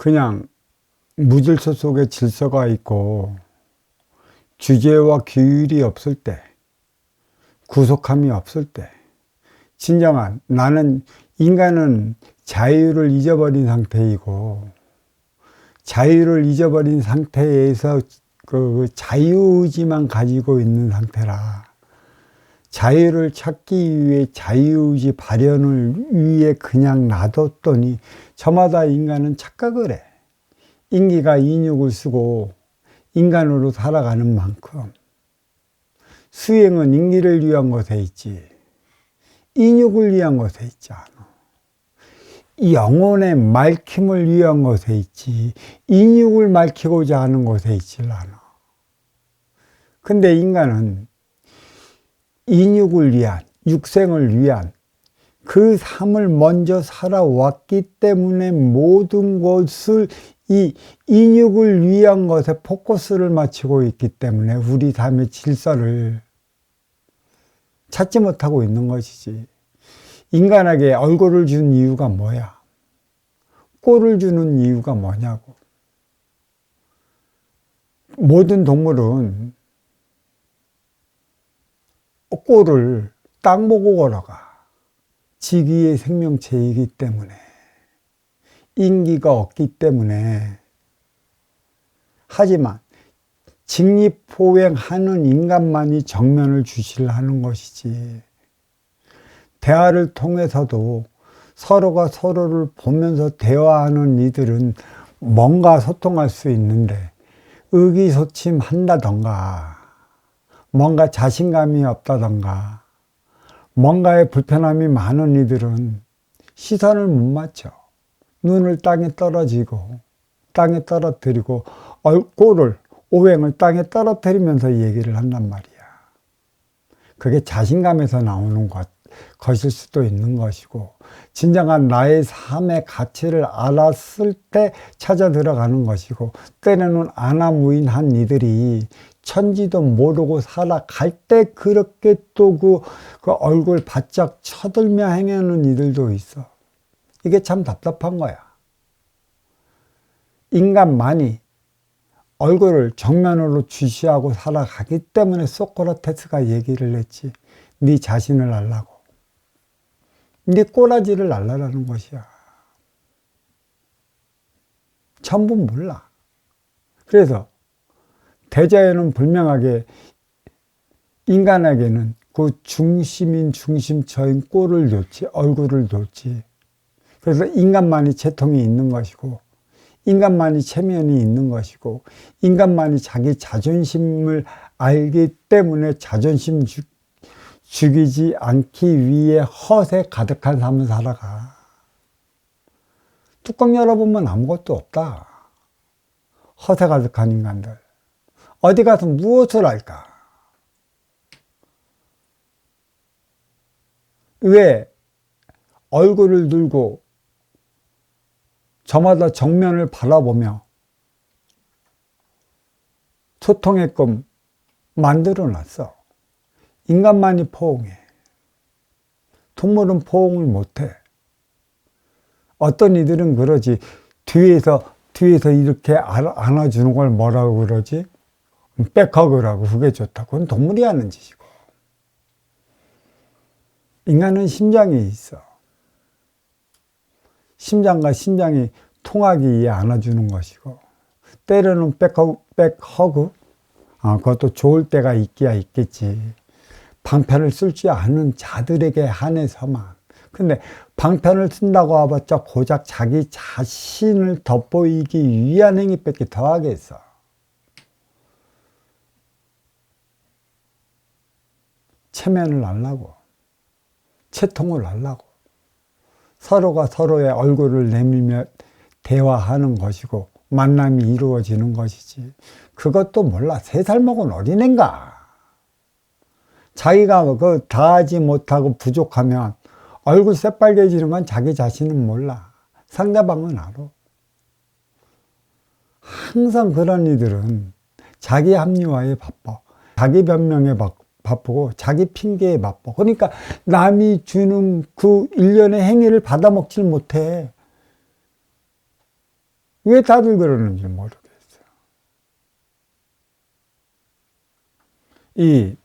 그냥 무질서 속에 질서가 있고 규제와 규율이 없을 때, 구속함이 없을 때, 진정한 인간은 자유를 잊어버린 상태이고, 자유를 잊어버린 상태에서 그 자유의지만 가지고 있는 상태라, 자유를 찾기 위해 자유의지 발현을 위해 그냥 놔뒀더니 저마다 인간은 착각을 해. 인기가 인육을 쓰고 인간으로 살아가는 만큼 수행은 인기를 위한 것에 있지 인육을 위한 것에 있지 않아. 영혼의 맑힘을 위한 것에 있지 인육을 맑히고자 하는 것에 있질 않아. 근데 인간은 인육을 위한, 육생을 위한 그 삶을 먼저 살아왔기 때문에 모든 것을 이 인육을 위한 것에 포커스를 맞추고 있기 때문에 우리 삶의 질서를 찾지 못하고 있는 것이지. 인간에게 얼굴을 준 이유가 뭐야? 꼴을 주는 이유가 뭐냐고. 모든 동물은 꼴을 땅 보고 걸어가. 지기의 생명체이기 때문에, 인기가 없기 때문에. 하지만 직립보행하는 인간만이 정면을 주시하는 것이지, 대화를 통해서도 서로가 서로를 보면서 대화하는 이들은 뭔가 소통할 수 있는데, 의기소침한다던가 뭔가 자신감이 없다던가 뭔가에 불편함이 많은 이들은 시선을 못 맞춰. 눈을 땅에 떨어뜨리고 꼴을, 오행을 땅에 떨어뜨리면서 얘기를 한단 말이야. 그게 자신감에서 나오는 것일 수도 있는 것이고, 진정한 나의 삶의 가치를 알았을 때 찾아 들어가는 것이고, 때로는 아나무인한 이들이 천지도 모르고 살아갈 때 그렇게 또 그 얼굴 바짝 쳐들며 행하는 이들도 있어. 이게 참 답답한 거야. 인간만이 얼굴을 정면으로 주시하고 살아가기 때문에 소크라테스가 얘기를 했지. 네 자신을 알라고. 네 꼬라지를 알라라는 것이야. 전부 몰라. 그래서 대자연은 분명하게 인간에게는 그 중심인 중심처인 꼴을 줬지, 얼굴을 줬지. 그래서 인간만이 채통이 있는 것이고, 인간만이 체면이 있는 것이고, 인간만이 자기 자존심을 알기 때문에 자존심 죽이지 않기 위해 허세 가득한 삶을 살아가. 뚜껑 열어보면 아무것도 없다. 허세 가득한 인간들. 어디 가서 무엇을 할까? 왜 얼굴을 들고 저마다 정면을 바라보며 소통게끔 만들어 놨어. 인간만이 포옹해. 동물은 포옹을 못해. 어떤 이들은 그러지. 뒤에서 이렇게 안아주는 걸 뭐라고 그러지? 백허그라고. 그게 좋다고. 그건 동물이 하는 짓이고. 인간은 심장이 있어. 심장과 심장이 통하기 위해 안아주는 것이고, 때로는 백허그? 그것도 좋을 때가 있기야 있겠지. 방편을 쓸 줄 아는 자들에게 한해서만. 근데 방편을 쓴다고 해봤자 고작 자기 자신을 돋보이기 위한 행위밖에 더 하겠어. 체면을 하려고, 채통을 하려고, 서로가 서로의 얼굴을 내밀며 대화하는 것이고 만남이 이루어지는 것이지. 그것도 몰라. 3살 먹은 어린애인가? 자기가 다 하지 못하고 부족하면 얼굴 새빨개지는 건 자기 자신은 몰라. 상대방은 알아. 항상 그런 이들은 자기 합리화에 바빠. 자기 변명에 바쁘고 자기 핑계에 바빠. 그러니까 남이 주는 그 일련의 행위를 받아먹질 못해. 왜 다들 그러는지 모르겠어요. 이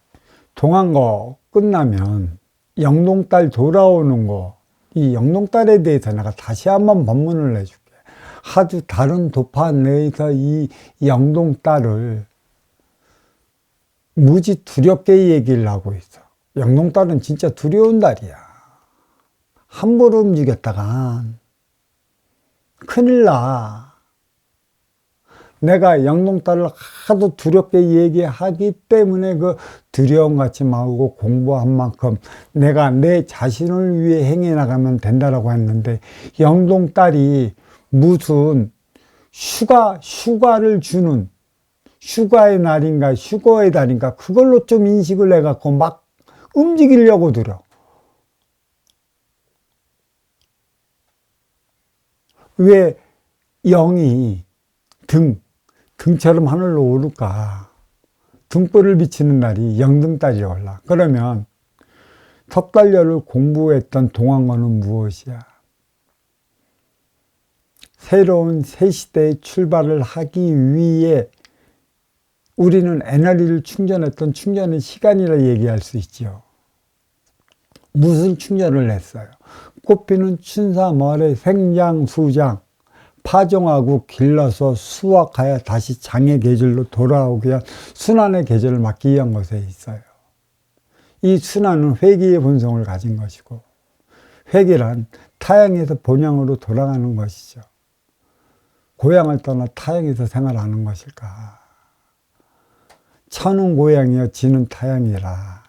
동안거 끝나면 영동딸 돌아오는 거, 이 영동딸에 대해서 내가 다시 한번 법문을 내줄게. 아주 다른 도판 내에서 이 영동딸을 무지 두렵게 얘기를 하고 있어. 영동딸은 진짜 두려운 딸이야. 함부로 움직였다가 큰일 나. 내가 영동딸을 하도 두렵게 얘기하기 때문에 그 두려움 갖지 말고 공부한 만큼 내가 내 자신을 위해 행해 나가면 된다라고 했는데, 영동딸이 무슨 휴가를 주는 휴가의 날인가 휴거의 달인가 그걸로 좀 인식을 해갖고 막 움직이려고 들어. 왜 영이 등처럼 하늘로 오를까? 등불을 비치는 날이 영등달이 올라. 그러면 섣달려를 공부했던 동안거는 무엇이야? 새로운 새 시대의 출발을 하기 위해 우리는 에너지를 충전했던 충전의 시간이라 얘기할 수 있죠. 무슨 충전을 했어요? 꽃피는 춘삼월에 생장수장, 파종하고 길러서 수확하여 다시 장의 계절로 돌아오기 위한 순환의 계절을 맞기 위한 것에 있어요. 이 순환은 회귀의 본성을 가진 것이고, 회귀란 타양에서 본향으로 돌아가는 것이죠. 고향을 떠나 타양에서 생활하는 것일까? 천은 고향이여 지는 타양이라.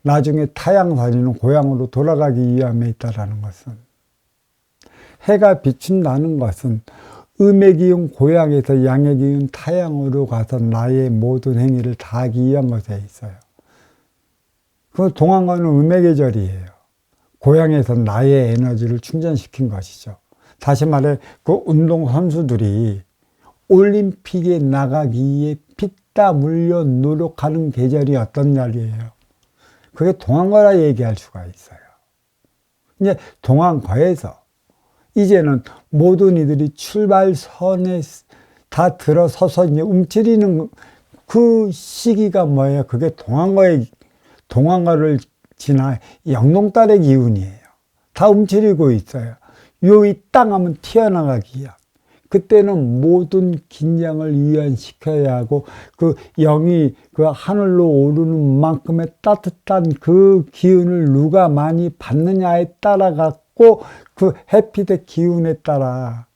나중에 타양살이는 고향으로 돌아가기 위함에 있다라는 것은, 해가 비춘다는 것은 음의 기운 고향에서 양의 기운 타양으로 가서 나의 모든 행위를 다 하기 위한 것에 있어요. 그 동안과는 음의 계절이에요. 고향에서 나의 에너지를 충전시킨 것이죠. 다시 말해 그 운동선수들이 올림픽에 나가기 위해 피땀 흘려 노력하는 계절이 어떤 날이에요? 그게 동안과라 얘기할 수가 있어요. 이제 동안과에서 이제는 모든 이들이 출발선에 다 들어서서 이제 움츠리는 그 시기가 뭐예요? 그게 동안과를 지나 영동달의 기운이에요. 다 움츠리고 있어요. 요이 땅 하면 튀어나가기 위한. 그때는 모든 긴장을 이완시켜야 하고, 그 영이 그 하늘로 오르는 만큼의 따뜻한 그 기운을 누가 많이 받느냐에 따라 갖고 그 햇빛의 기운에 따라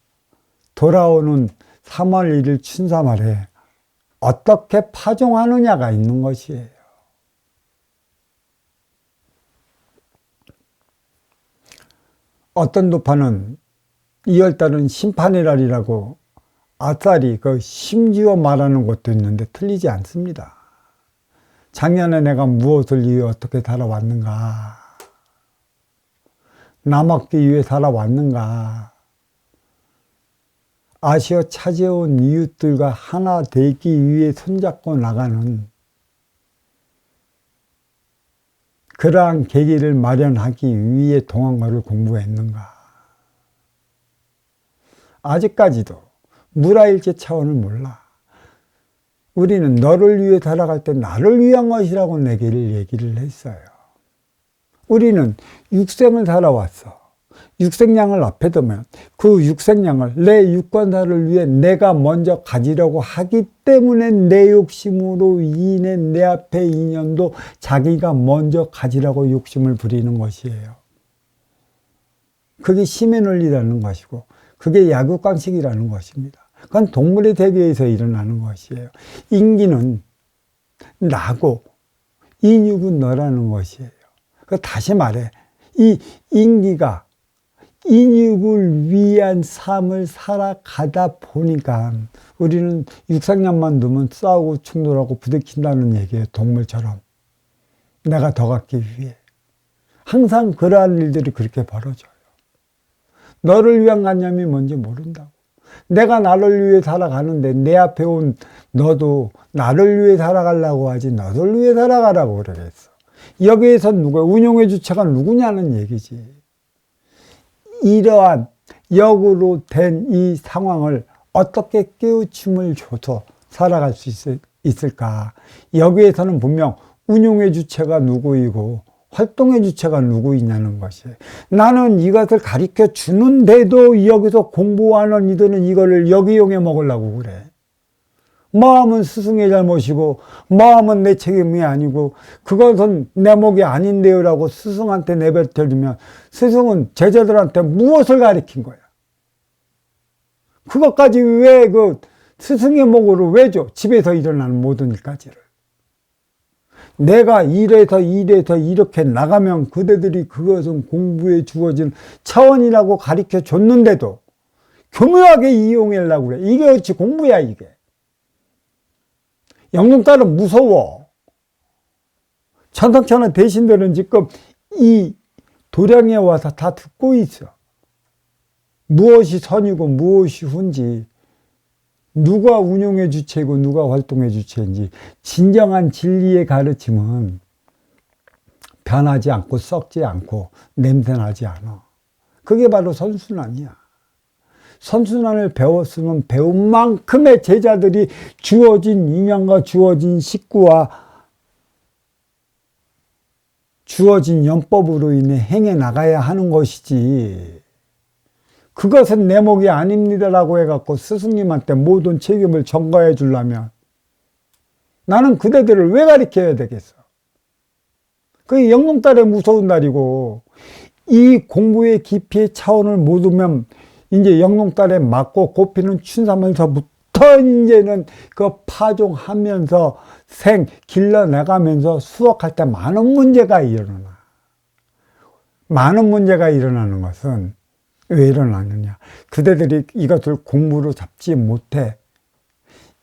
돌아오는 3월 1일 춘삼월에 어떻게 파종하느냐가 있는 것이에요. 어떤 도파는 2월달은 심판의 날이라고 아싸리 그 심지어 말하는 것도 있는데 틀리지 않습니다. 작년에 내가 무엇을 위해 어떻게 살아왔는가, 남았기 위해 살아왔는가, 아쉬워 찾아온 이웃들과 하나 되기 위해 손잡고 나가는 그러한 계기를 마련하기 위해 동안과를 공부했는가. 아직까지도 무라일체 차원을 몰라. 우리는 너를 위해 살아갈 때 나를 위한 것이라고 내게를 얘기를 했어요. 우리는 육생을 살아왔어. 육생량을 앞에 두면 그 육생량을 내 육관사를 위해 내가 먼저 가지려고 하기 때문에 내 욕심으로 인해 내 앞에 인연도 자기가 먼저 가지라고 욕심을 부리는 것이에요. 그게 심의 논리라는 것이고, 그게 약육강식이라는 것입니다. 그건 동물의 세계에서 일어나는 것이에요. 인기는 나고 인육은 너라는 것이에요. 다시 말해, 이 인기가 인육을 위한 삶을 살아가다 보니까 우리는 육상량만 두면 싸우고 충돌하고 부딪힌다는 얘기예요. 동물처럼. 내가 더 갖기 위해. 항상 그러한 일들이 그렇게 벌어져요. 너를 위한 관념이 뭔지 모른다고. 내가 나를 위해 살아가는데 내 앞에 온 너도 나를 위해 살아가려고 하지 너를 위해 살아가라고 그러겠어. 여기에서 누가 운용의 주체가 누구냐는 얘기지. 이러한 역으로 된 이 상황을 어떻게 깨우침을 줘서 살아갈 수 있을까? 여기에서는 분명 운용의 주체가 누구이고 활동의 주체가 누구이냐는 것이에요. 나는 이것을 가르쳐 주는데도 여기서 공부하는 이들은 이거를 역이용해 먹으려고 그래. 마음은 스승의 잘못이고 마음은 내 책임이 아니고 그것은 내 몫이 아닌데요 라고 스승한테 내뱉어주면 스승은 제자들한테 무엇을 가르친 거야? 그것까지 왜 그 스승의 몫으로 왜 줘? 집에서 일어나는 모든 일까지를. 내가 이래서 이렇게 나가면 그대들이 그것은 공부에 주어진 차원이라고 가르쳐 줬는데도 교묘하게 이용하려고 그래. 이게 어찌 공부야 이게. 영롱딸은 무서워. 천상천하 대신들은 지금 이 도량에 와서 다 듣고 있어. 무엇이 선이고 무엇이 훈지, 누가 운용의 주체이고 누가 활동의 주체인지. 진정한 진리의 가르침은 변하지 않고 썩지 않고 냄새나지 않아. 그게 바로 선순환이야. 선순환을 배웠으면 배운 만큼의 제자들이 주어진 인연과 주어진 식구와 주어진 연법으로 인해 행해 나가야 하는 것이지. 그것은 내 몫이 아닙니다라고 해갖고 스승님한테 모든 책임을 전가해 주려면 나는 그대들을 왜 가르쳐야 되겠어? 그게 영롱딸의 무서운 날이고, 이 공부의 깊이의 차원을 모르면 이제 영롱딸에 맞고 꼽히는 춘삼에서부터 이제는 그 파종하면서 길러내가면서 수확할 때 많은 문제가 일어나. 많은 문제가 일어나는 것은 왜 일어나느냐? 그대들이 이것을 공부로 잡지 못해.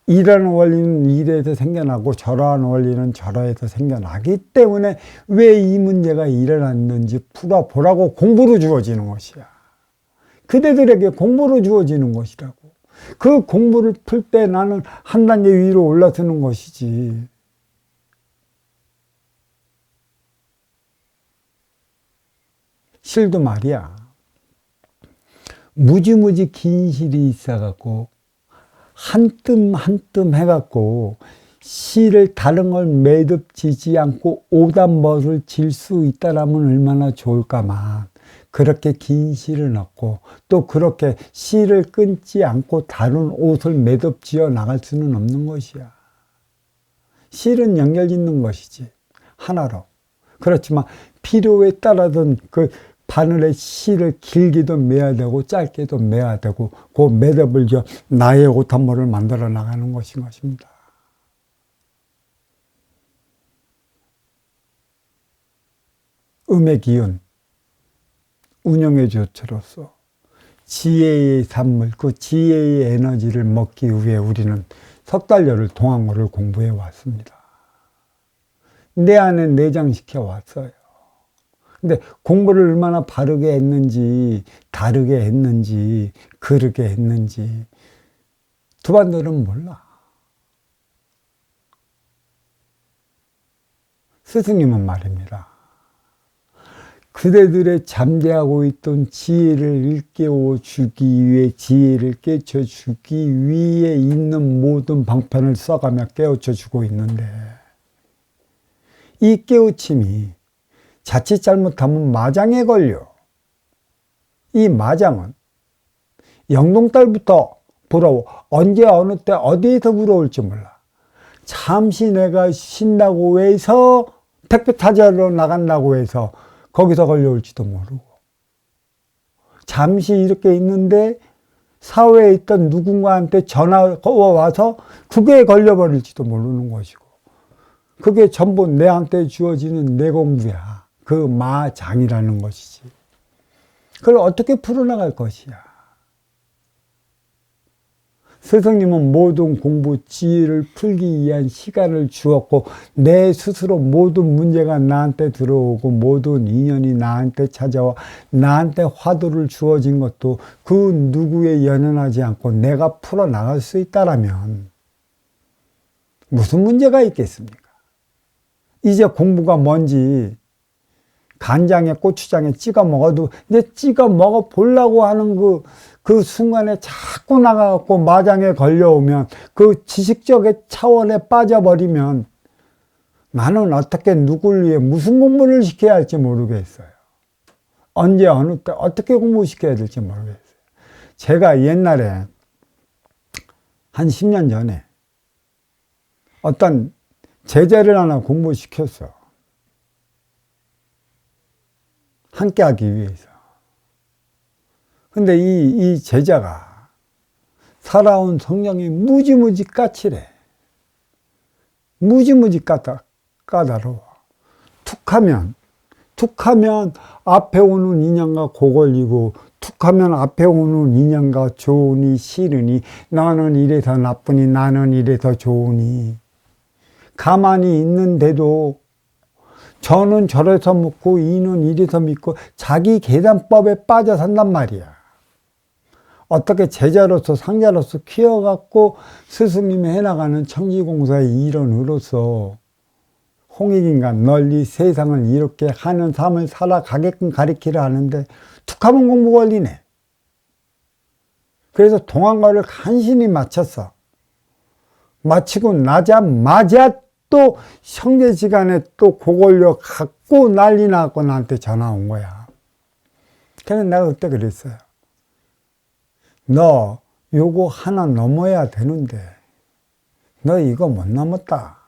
이러한 원리는 이래서 생겨나고 저러한 원리는 저러해서 생겨나기 때문에 왜 이 문제가 일어났는지 풀어보라고 공부로 주어지는 것이야. 그대들에게 공부로 주어지는 것이라고. 그 공부를 풀 때 나는 한 단계 위로 올라서는 것이지. 실도 말이야. 무지무지 긴 실이 있어갖고 한 뜸 해갖고 실을 다른 걸 매듭지지 않고 오단벗을 질 수 있다라면 얼마나 좋을까만, 그렇게 긴 실을 넣고 또 그렇게 실을 끊지 않고 다른 옷을 매듭지어 나갈 수는 없는 것이야. 실은 연결짓는 것이지, 하나로. 그렇지만 필요에 따라서는 그 바늘에 실을 길게도 매야 되고 짧게도 매야 되고 그 매듭을 나의 옷 한 벌을 만들어 나가는 것입니다. 음의 기운, 운영의 주체로서 지혜의 산물, 그 지혜의 에너지를 먹기 위해 우리는 석 달여를 동항어를 공부해 왔습니다. 내 안에 내장시켜 왔어요. 근데 공부를 얼마나 바르게 했는지, 다르게 했는지, 그르게 했는지 두반들은 몰라. 스승님은 말입니다. 그대들의 잠재하고 있던 지혜를 일깨워 주기 위해, 지혜를 깨쳐 주기 위해 있는 모든 방편을 써가며 깨우쳐 주고 있는데, 이 깨우침이 자칫 잘못하면 마장에 걸려. 이 마장은 영동딸부터 부러워. 언제 어느 때 어디에서 부러울지 몰라. 잠시 내가 쉰다고 해서 택배 타자로 나간다고 해서 거기서 걸려올지도 모르고, 잠시 이렇게 있는데 사회에 있던 누군가한테 전화가 와서 그게 걸려버릴지도 모르는 것이고, 그게 전부 내한테 주어지는 내 공부야. 그 마장이라는 것이지. 그걸 어떻게 풀어나갈 것이야. 스승님은 모든 공부 지혜를 풀기 위한 시간을 주었고, 내 스스로 모든 문제가 나한테 들어오고 모든 인연이 나한테 찾아와 나한테 화두를 주어진 것도 그 누구에 연연하지 않고 내가 풀어나갈 수 있다라면 무슨 문제가 있겠습니까? 이제 공부가 뭔지 간장에 고추장에 찍어 먹어도 이제 찍어 먹어 보려고 하는 그 순간에 자꾸 나가갖고 마장에 걸려오면 그 지식적의 차원에 빠져버리면 나는 어떻게 누굴 위해 무슨 공부를 시켜야 할지 모르겠어요. 언제 어느 때 어떻게 공부시켜야 될지 모르겠어요. 제가 옛날에 한 10년 전에 어떤 제자를 하나 공부시켰어. 함께 하기 위해서. 근데 이 제자가 살아온 성령이 무지무지 까칠해. 무지무지 까다로워. 툭하면 앞에 오는 인연과 고걸리고, 툭하면 앞에 오는 인연과 좋으니 싫으니, 나는 이래서 나쁘니 나는 이래서 좋으니, 가만히 있는데도 저는 저래서 믿고 이는 이래서 믿고 자기 계산법에 빠져 산단 말이야. 어떻게 제자로서 상자로서 키워갖고 스승님이 해나가는 청지공사의 일원으로서 홍익인간 널리 세상을 이렇게 하는 삶을 살아가게끔 가리키려 하는데 툭하면 공부 걸리네. 그래서 동안과를 간신히 마쳤어. 마치고 나자마자 또 형제 시간에 또 고걸려 갖고 난리 나고 나한테 전화 온 거야. 그래서 내가 그때 그랬어요. 너 요거 하나 넘어야 되는데 너 이거 못 넘었다.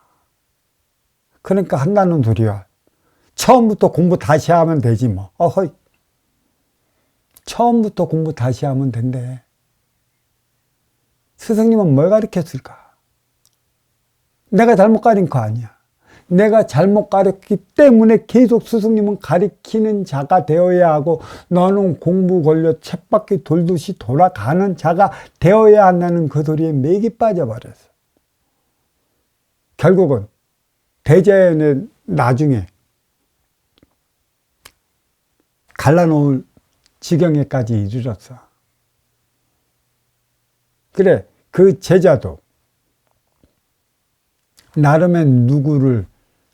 그러니까 한다는 소리야. 처음부터 공부 다시 하면 되지 뭐. 어허이. 처음부터 공부 다시 하면 된대. 스승님은 뭘 가르쳤을까? 내가 잘못 가르친 거 아니야. 내가 잘못 가르쳤기 때문에 계속 스승님은 가르치는 자가 되어야 하고, 너는 공부 걸려 쳇바퀴 돌듯이 돌아가는 자가 되어야 한다는 그 소리에 맥이 빠져버렸어. 결국은 대자연의 나중에 갈라놓을 지경에까지 이르렀어. 그래, 그 제자도 나름의 누구를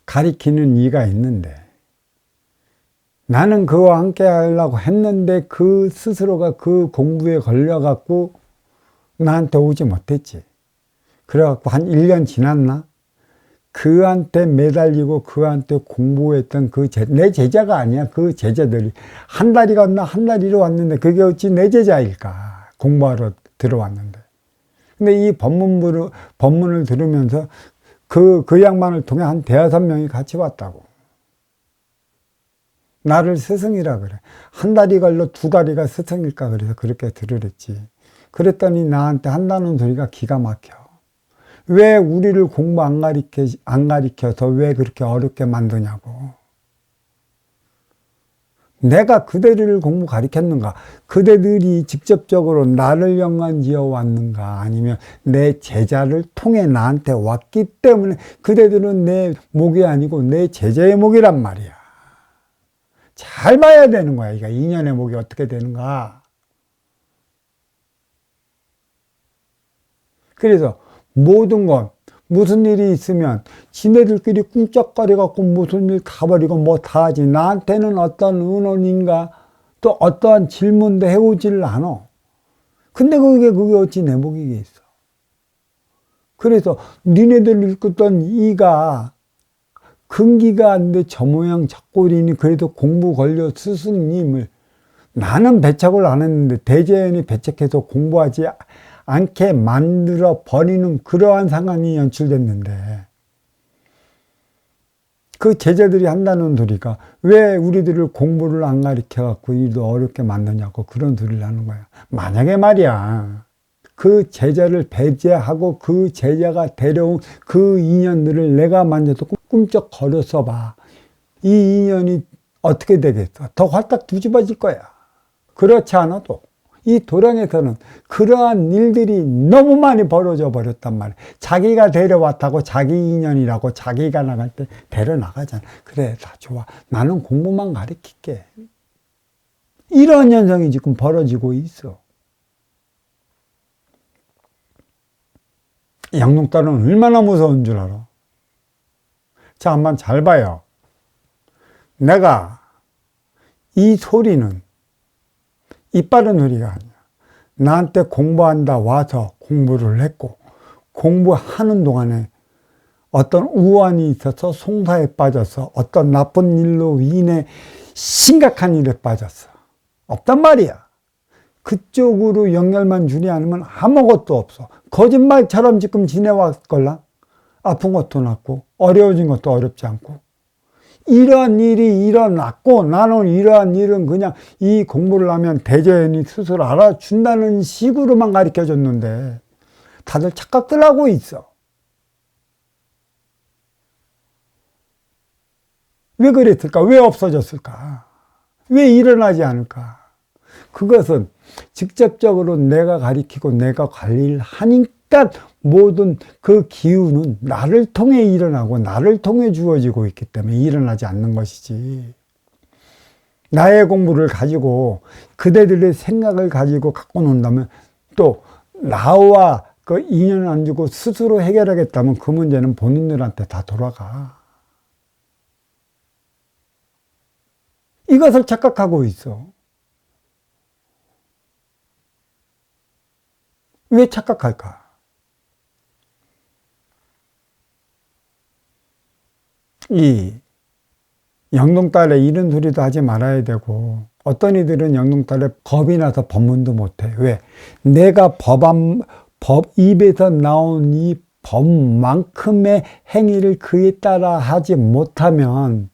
가리키는 이가 있는데, 나는 그와 함께 하려고 했는데 그 스스로가 그 공부에 걸려갖고 나한테 오지 못했지. 그래갖고 한 1년 지났나? 그한테 매달리고 그한테 공부했던 내 제자가 아니야. 그 제자들이 한 달이 갔나 한 달이로 왔는데 그게 어찌 내 제자일까? 공부하러 들어왔는데. 근데 이 법문을 들으면서 그 양반을 통해 한 5-6명이 같이 왔다고. 나를 스승이라 그래. 한 달이 걸려 2달이가 스승일까 그래서 그렇게 들으랬지. 그랬더니 나한테 한다는 소리가 기가 막혀. 왜 우리를 공부 안 가르쳐서 왜 그렇게 어렵게 만드냐고. 내가 그대들을 공부 가르쳤는가? 그대들이 직접적으로 나를 연관지어 왔는가? 아니면 내 제자를 통해 나한테 왔기 때문에 그대들은 내 목이 아니고 내 제자의 목이란 말이야. 잘 봐야 되는 거야. 이거 인연의 목이 어떻게 되는가? 그래서 모든 것, 무슨 일이 있으면 지네들끼리 꿍짝거려갖고 무슨 일 다 버리고 뭐 다 하지. 나한테는 어떤 은원인가 또 어떠한 질문도 해오지를 않아. 근데 그게 어찌 내 목이겠어. 그래서 니네들 읽었던 이가 근기가 안 돼 저 모양 저 꼴이니 그래도 공부 걸려 스승님을, 나는 배척을 안 했는데 대자연이 배척해서 공부하지 않게 만들어 버리는 그러한 상황이 연출됐는데, 그 제자들이 한다는 소리가 왜 우리들을 공부를 안 가르쳐 갖고 일도 어렵게 만드냐고 그런 소리를 하는 거야. 만약에 말이야 그 제자를 배제하고 그 제자가 데려온 그 인연들을 내가 만져서 꿈쩍거려서 봐. 이 인연이 어떻게 되겠어? 더 활짝 뒤집어질 거야. 그렇지 않아도 이 도량에서는 그러한 일들이 너무 많이 벌어져 버렸단 말이야. 자기가 데려왔다고 자기 인연이라고 자기가 나갈 때 데려나가잖아. 그래, 다 좋아. 나는 공부만 가르칠게. 이런 현상이 지금 벌어지고 있어. 양육딸은 얼마나 무서운 줄 알아? 자, 한번 잘 봐요. 내가 이 소리는 이빠른 소리가 아니야. 나한테 공부한다 와서 공부를 했고, 공부하는 동안에 어떤 우환이 있어서 송사에 빠져서 어떤 나쁜 일로 인해 심각한 일에 빠졌어. 없단 말이야. 그쪽으로 연결만 주지 않으면 아무것도 없어. 거짓말처럼 지금 지내왔걸라. 아픈 것도 낫고 어려워진 것도 어렵지 않고. 이러한 일이 일어났고 나는 이러한 일은 그냥 이 공부를 하면 대자연이 스스로 알아준다는 식으로만 가르쳐줬는데 다들 착각들 하고 있어. 왜 그랬을까? 왜 없어졌을까? 왜 일어나지 않을까? 그것은 직접적으로 내가 가리키고 내가 관리를 하니까 모든 그 기운은 나를 통해 일어나고 나를 통해 주어지고 있기 때문에 일어나지 않는 것이지. 나의 공부를 가지고 그대들의 생각을 가지고 갖고 논다면 또 나와 그 인연 안 주고 스스로 해결하겠다면 그 문제는 본인들한테 다 돌아가. 이것을 착각하고 있어. 왜 착각할까? 이 영동딸에 이런 소리도 하지 말아야 되고, 어떤 이들은 영동딸에 겁이 나서 법문도 못해. 왜? 내가 입에서 나온 이 법만큼의 행위를 그에 따라 하지 못하면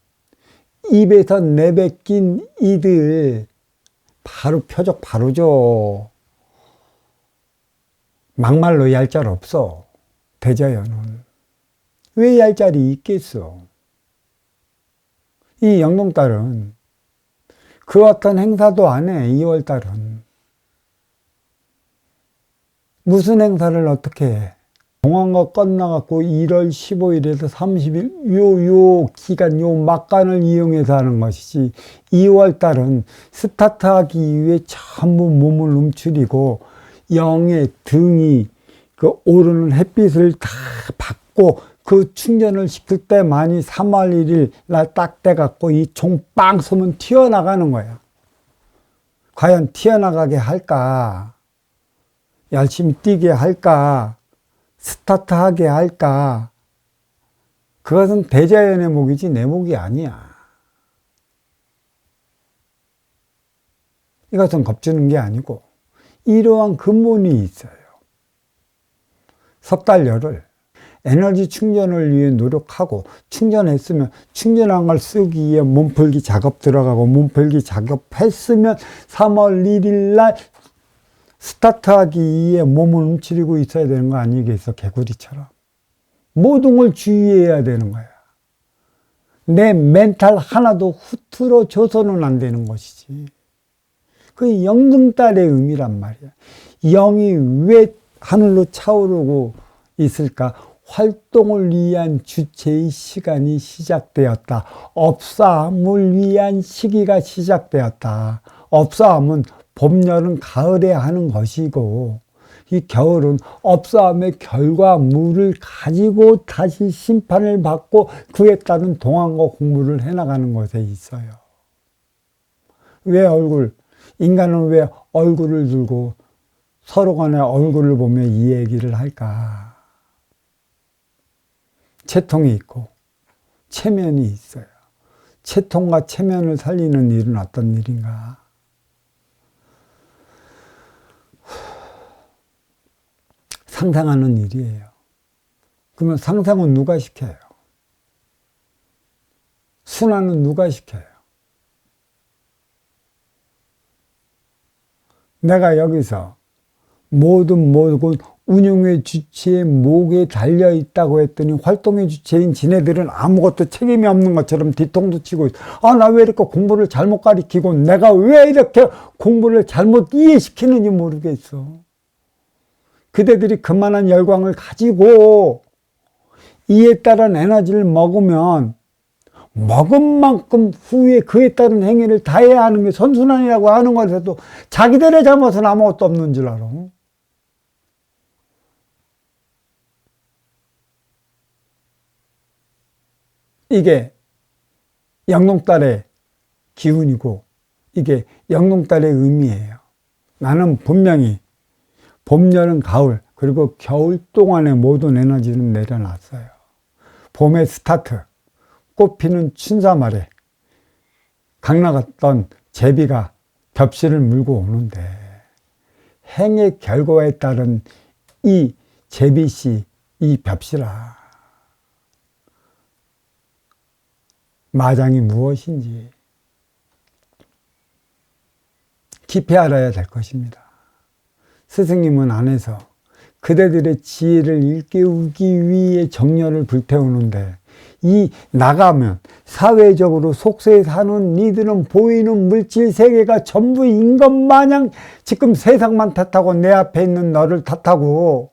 입에서 내뱉긴 이들 바로 표적 바로 줘. 막말로 얄짤 없어. 대자연은. 왜 얄짤이 있겠어? 이 영동딸은 그 어떤 행사도 안 해. 2월달은. 무슨 행사를 어떻게 해? 동안거 끝나갖고 1월 15일에서 30일 요 기간 요 막간을 이용해서 하는 것이지 2월달은 스타트하기 위해 전부 몸을 움츠리고 영의 등이 그 오르는 햇빛을 다 받고 그 충전을 시킬 때만이 3월 1일 날 딱 돼갖고 이 종 빵 쏘면 튀어나가는 거야. 과연 튀어나가게 할까? 열심히 뛰게 할까? 스타트하게 할까? 그것은 대자연의 목이지 내 목이 아니야. 이것은 겁주는 게 아니고 이러한 근본이 있어요. 석 달 열흘 에너지 충전을 위해 노력하고 충전했으면 충전한 걸 쓰기 위해 몸풀기 작업 들어가고 몸풀기 작업했으면 3월 1일 날 스타트하기 위해 몸을 움츠리고 있어야 되는 거 아니겠어? 개구리처럼. 모든 걸 주의해야 되는 거야. 내 멘탈 하나도 흐트러져서는 안 되는 것이지. 그 영등딸의 의미란 말이야. 영이 왜 하늘로 차오르고 있을까? 활동을 위한 주체의 시간이 시작되었다. 업사함을 위한 시기가 시작되었다. 업사함은 봄, 여름, 가을에 하는 것이고 이 겨울은 업사함의 결과물을 가지고 다시 심판을 받고 그에 따른 동안과 공부를 해나가는 것에 있어요. 왜 인간은 왜 얼굴을 들고 서로 간에 얼굴을 보며 이 얘기를 할까? 체통이 있고 체면이 있어요. 체통과 체면을 살리는 일은 어떤 일인가? 상상하는 일이에요. 그러면 상상은 누가 시켜요? 순환은 누가 시켜요? 내가 여기서 모든 운영의 주체의 목에 달려 있다고 했더니 활동의 주체인 지네들은 아무것도 책임이 없는 것처럼 뒤통수 치고 나 왜 이렇게 공부를 잘못 가르치고 내가 왜 이렇게 공부를 잘못 이해시키는지 모르겠어. 그대들이 그만한 열광을 가지고 이에 따른 에너지를 먹으면 먹은 만큼 후에 그에 따른 행위를 다 해야 하는 게 선순환이라고 하는 것에도 자기들의 잘못은 아무것도 없는 줄 알아. 이게 영동딸의 기운이고 이게 영동달의 의미예요. 나는 분명히 봄, 여름, 가을 그리고 겨울 동안의 모든 에너지는 내려놨어요. 봄의 스타트, 꽃 피는 춘삼 아래 강나갔던 제비가 벽실을 물고 오는데 행의 결과에 따른 이 제비씨, 이 벽실아, 마장이 무엇인지 깊이 알아야 될 것입니다. 스승님은 안에서 그대들의 지혜를 일깨우기 위해 정열을 불태우는데 이 나가면 사회적으로 속세에 사는 니들은 보이는 물질 세계가 전부인 것 마냥 지금 세상만 탓하고 내 앞에 있는 너를 탓하고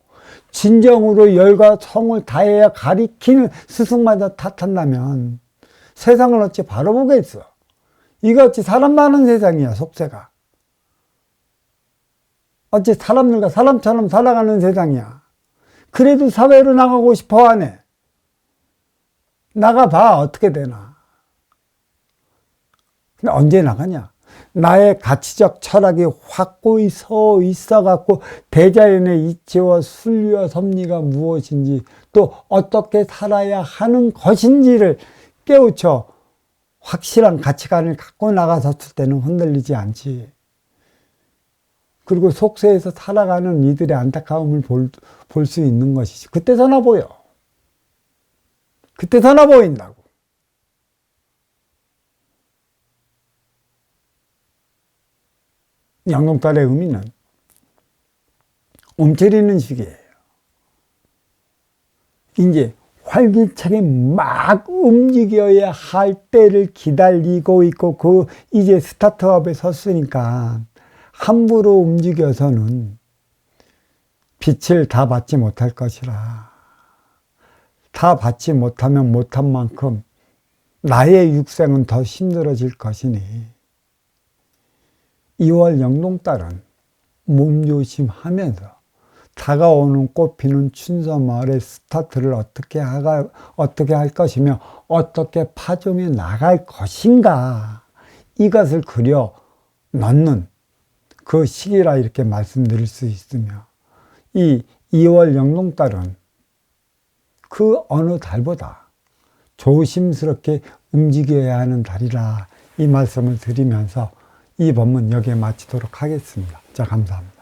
진정으로 열과 성을 다해야 가리키는 스승마다 탓한다면 세상을 어찌 바라보겠어. 이거 어찌 사람 많은 세상이야, 속세가. 어찌 사람들과 사람처럼 살아가는 세상이야. 그래도 사회로 나가고 싶어 하네. 나가봐, 어떻게 되나. 근데 언제 나가냐? 나의 가치적 철학이 확고히 서 있어갖고 대자연의 이치와 순리와 섭리가 무엇인지 또 어떻게 살아야 하는 것인지를 깨우쳐 확실한 가치관을 갖고 나가섰을 때는 흔들리지 않지. 그리고 속세에서 살아가는 이들의 안타까움을 볼 수 있는 것이지. 그때 서나 보여. 그때 서나 보인다고. 영동달의 의미는 움츠리는 시기예요. 이제 활기차게 막 움직여야 할 때를 기다리고 있고 이제 스타트업에 섰으니까 함부로 움직여서는 빛을 다 받지 못할 것이라. 다 받지 못하면 못한 만큼 나의 육생은 더 힘들어질 것이니 2월 영동달은 몸조심하면서 다가오는 꽃피는 춘서마을의 스타트를 어떻게 할 것이며 어떻게 파종해 나갈 것인가, 이것을 그려 넣는 그 시기라 이렇게 말씀드릴 수 있으며, 이 2월 영동달은 그 어느 달보다 조심스럽게 움직여야 하는 달이라 이 말씀을 드리면서 이 법문 여기에 마치도록 하겠습니다. 자, 감사합니다.